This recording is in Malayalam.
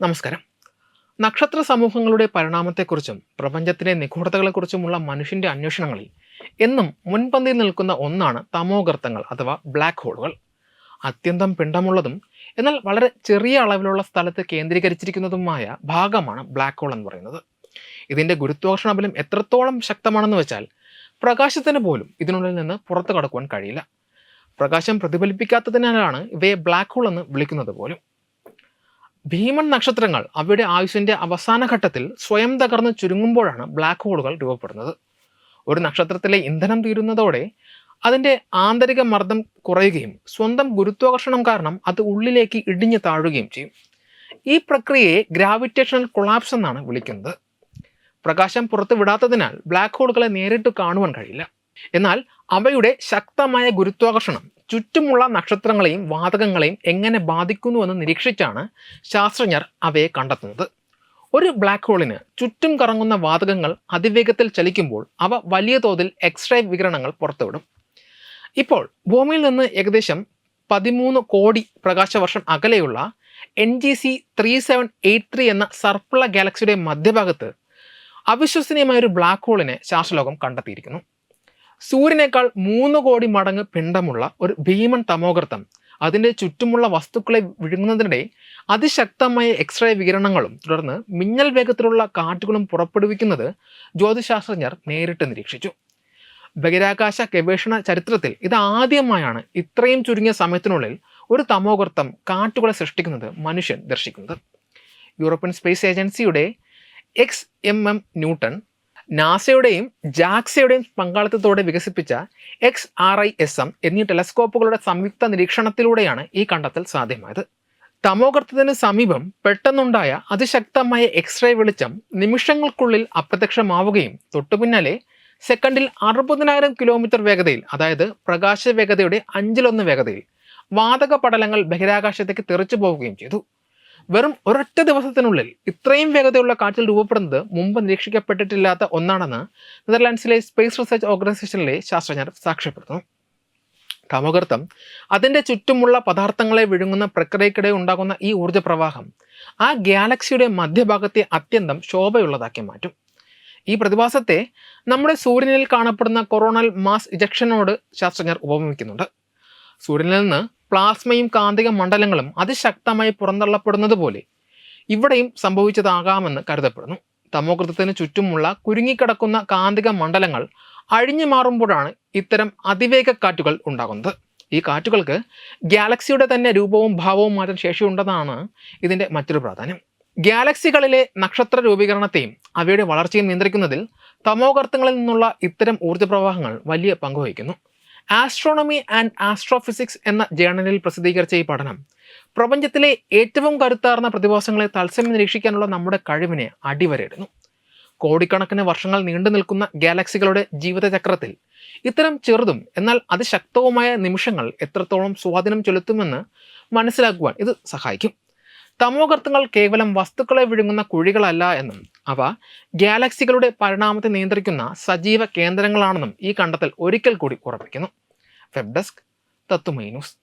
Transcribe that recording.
നമസ്കാരം. നക്ഷത്ര സമൂഹങ്ങളുടെ പരിണാമത്തെക്കുറിച്ചും പ്രപഞ്ചത്തിലെ നിഗൂഢതകളെക്കുറിച്ചുമുള്ള മനുഷ്യന്റെ അന്വേഷണങ്ങളിൽ എന്നും മുൻപന്തിയിൽ നിൽക്കുന്ന ഒന്നാണ് തമോഗർത്തങ്ങൾ അഥവാ ബ്ലാക്ക് ഹോളുകൾ. അത്യന്തം പിണ്ഡമുള്ളതും എന്നാൽ വളരെ ചെറിയ അളവിലുള്ള സ്ഥലത്ത് കേന്ദ്രീകരിച്ചിരിക്കുന്നതുമായ ഭാഗമാണ് ബ്ലാക്ക് ഹോൾ എന്ന് പറയുന്നത്. ഇതിന്റെ ഗുരുത്വാകർഷണ ബലം എത്രത്തോളം ശക്തമാണെന്ന് വെച്ചാൽ പ്രകാശത്തിന് പോലും ഇതിനുള്ളിൽ നിന്ന് പുറത്തു കടക്കുവാൻ കഴിയില്ല. പ്രകാശം പ്രതിഫലിപ്പിക്കാത്തതിനാലാണ് ഇവയെ ബ്ലാക്ക് ഹോൾ എന്ന് വിളിക്കുന്നത് പോലും. ഭീമൻ നക്ഷത്രങ്ങൾ അവയുടെ ആയുസ്സിന്റെ അവസാന ഘട്ടത്തിൽ സ്വയം തകർന്ന് ചുരുങ്ങുമ്പോഴാണ് ബ്ലാക്ക് ഹോളുകൾ രൂപപ്പെടുന്നത്. ഒരു നക്ഷത്രത്തിലെ ഇന്ധനം തീരുന്നതോടെ അതിന്റെ ആന്തരിക മർദ്ദം കുറയുകയും സ്വന്തം ഗുരുത്വാകർഷണം കാരണം അത് ഉള്ളിലേക്ക് ഇടിഞ്ഞു താഴുകയും ചെയ്യും. ഈ പ്രക്രിയയെ ഗ്രാവിറ്റേഷണൽ കൊളാപ്സ് എന്നാണ് വിളിക്കുന്നത്. പ്രകാശം പുറത്തു വിടാത്തതിനാൽ ബ്ലാക്ക് ഹോളുകളെ നേരിട്ട് കാണുവാൻ കഴിയില്ല. എന്നാൽ അവയുടെ ശക്തമായ ഗുരുത്വാകർഷണം ചുറ്റുമുള്ള നക്ഷത്രങ്ങളെയും വാതകങ്ങളെയും എങ്ങനെ ബാധിക്കുന്നുവെന്ന് നിരീക്ഷിച്ചാണ് ശാസ്ത്രജ്ഞർ അവയെ കണ്ടെത്തുന്നത്. ഒരു ബ്ലാക്ക് ഹോളിന് ചുറ്റും കറങ്ങുന്ന വാതകങ്ങൾ അതിവേഗത്തിൽ ചലിക്കുമ്പോൾ അവ വലിയ തോതിൽ എക്സ്റേ വികിരണങ്ങൾ പുറത്തുവിടും. ഇപ്പോൾ ഭൂമിയിൽ നിന്ന് ഏകദേശം 13 കോടി പ്രകാശവർഷം അകലെയുള്ള NGC 3783 എന്ന സർപ്പിള ഗാലക്സിയുടെ മധ്യഭാഗത്ത് അവിശ്വസനീയമായ ഒരു ബ്ലാക്ക് ഹോളിനെ ശാസ്ത്രലോകം കണ്ടെത്തിയിരിക്കുന്നു. സൂര്യനേക്കാൾ 3 കോടി മടങ്ങ് പിണ്ഡമുള്ള ഒരു ഭീമൻ തമോഗർത്തം അതിൻ്റെ ചുറ്റുമുള്ള വസ്തുക്കളെ വിഴുങ്ങുന്നതിനിടെ അതിശക്തമായ എക്സ്റേ വികിരണങ്ങളും തുടർന്ന് മിന്നൽ വേഗത്തിലുള്ള കാറ്റുകളും പുറപ്പെടുവിക്കുന്നത് ജ്യോതിശാസ്ത്രജ്ഞർ നേരിട്ട് നിരീക്ഷിച്ചു. ബഹിരാകാശ ഗവേഷണ ചരിത്രത്തിൽ ഇതാദ്യമായാണ് ഇത്രയും ചുരുങ്ങിയ സമയത്തിനുള്ളിൽ ഒരു തമോഗർത്തം കാറ്റുകളെ സൃഷ്ടിക്കുന്നത് മനുഷ്യൻ ദർശിക്കുന്നത്. യൂറോപ്യൻ സ്പേസ് ഏജൻസിയുടെ XMM ന്യൂട്ടൺ, നാസയുടെയും ജാക്സയുടെയും പങ്കാളിത്തത്തോടെ വികസിപ്പിച്ച XRISM എന്നീ ടെലസ്കോപ്പുകളുടെ സംയുക്ത നിരീക്ഷണത്തിലൂടെയാണ് ഈ കണ്ടെത്തൽ സാധ്യമായത്. തമോഗർത്തത്തിന് സമീപം പെട്ടെന്നുണ്ടായ അതിശക്തമായ എക്സ്റേ വെളിച്ചം നിമിഷങ്ങൾക്കുള്ളിൽ അപ്രത്യക്ഷമാവുകയും തൊട്ടുപിന്നാലെ സെക്കൻഡിൽ 60,000 കിലോമീറ്റർ വേഗതയിൽ, അതായത് പ്രകാശ വേഗതയുടെ 1/5 വേഗതയിൽ വാതക പടലങ്ങൾ ബഹിരാകാശത്തേക്ക് തെറിച്ചു പോവുകയും ചെയ്തു. വെറും ഒരൊറ്റ ദിവസത്തിനുള്ളിൽ ഇത്രയും വേഗതയുള്ള കാറ്റിൽ രൂപപ്പെടുന്നത് മുമ്പ് നിരീക്ഷിക്കപ്പെട്ടിട്ടില്ലാത്ത ഒന്നാണെന്ന് നെതർലാൻഡ്സിലെ സ്പേസ് റിസർച്ച് ഓർഗനൈസേഷനിലെ ശാസ്ത്രജ്ഞർ സാക്ഷ്യപ്പെടുത്തുന്നു. തമോഗർത്തം അതിൻ്റെ ചുറ്റുമുള്ള പദാർത്ഥങ്ങളെ വിഴുങ്ങുന്ന പ്രക്രിയക്കിടെ ഉണ്ടാകുന്ന ഈ ഊർജ്ജ പ്രവാഹം ആ ഗാലക്സിയുടെ മധ്യഭാഗത്തെ അത്യന്തം ശോഭയുള്ളതാക്കി മാറ്റും. ഈ പ്രതിഭാസത്തെ നമ്മുടെ സൂര്യനിൽ കാണപ്പെടുന്ന കൊറോണൽ മാസ് ഇജക്ഷനോട് ശാസ്ത്രജ്ഞർ ഉപമിക്കുന്നുണ്ട്. സൂര്യനിൽ നിന്ന് പ്ലാസ്മയും കാന്തിക മണ്ഡലങ്ങളും അതിശക്തമായി പുറന്തള്ളപ്പെടുന്നത് പോലെ ഇവിടെയും സംഭവിച്ചതാകാമെന്ന് കരുതപ്പെടുന്നു. തമോഗർത്തത്തിന് ചുറ്റുമുള്ള കുരുങ്ങിക്കിടക്കുന്ന കാന്തിക മണ്ഡലങ്ങൾ അഴിഞ്ഞു മാറുമ്പോഴാണ് ഇത്തരം അതിവേഗ കാറ്റുകൾ ഉണ്ടാകുന്നത്. ഈ കാറ്റുകൾക്ക് ഗാലക്സിയുടെ തന്നെ രൂപവും ഭാവവും മാറ്റാൻ ശേഷിയുണ്ടെന്നാണ് ഇതിൻ്റെ മറ്റൊരു പ്രാധാന്യം. ഗാലക്സികളിലെ നക്ഷത്ര രൂപീകരണത്തെയും അവയുടെ വളർച്ചയും നിയന്ത്രിക്കുന്നതിൽ തമോഗർത്തങ്ങളിൽ നിന്നുള്ള ഇത്തരം ഊർജ്ജപ്രവാഹങ്ങൾ വലിയ പങ്കുവഹിക്കുന്നു. ആസ്ട്രോണമി ആൻഡ് ആസ്ട്രോഫിസിക്സ് എന്ന ജേണലിൽ പ്രസിദ്ധീകരിച്ച ഈ പഠനം പ്രപഞ്ചത്തിലെ ഏറ്റവും കരുത്താർന്ന പ്രതിഭാസങ്ങളെ തത്സമയം നിരീക്ഷിക്കാനുള്ള നമ്മുടെ കഴിവിനെ അടിവരയിടുന്നു. കോടിക്കണക്കിന് വർഷങ്ങൾ നീണ്ടു നിൽക്കുന്ന ഗാലക്സികളുടെ ജീവിതചക്രത്തിൽ ഇത്തരം ചെറുതും എന്നാൽ അതിശക്തവുമായ നിമിഷങ്ങൾ എത്രത്തോളം സ്വാധീനം ചെലുത്തുമെന്ന് മനസ്സിലാക്കുവാൻ ഇത് സഹായിക്കും. തമോഗർത്തങ്ങൾ കേവലം വസ്തുക്കളെ വിഴുങ്ങുന്ന കുഴികളല്ല എന്നും അവ ഗാലക്സികളുടെ പരിണാമത്തെ നിയന്ത്രിക്കുന്ന സജീവ കേന്ദ്രങ്ങളാണെന്നും ഈ കണ്ടെത്തൽ ഒരിക്കൽ കൂടി ഉറപ്പിക്കുന്നു. വെബ് ഡെസ്ക് തത്തുമൈ ന്യൂസ്.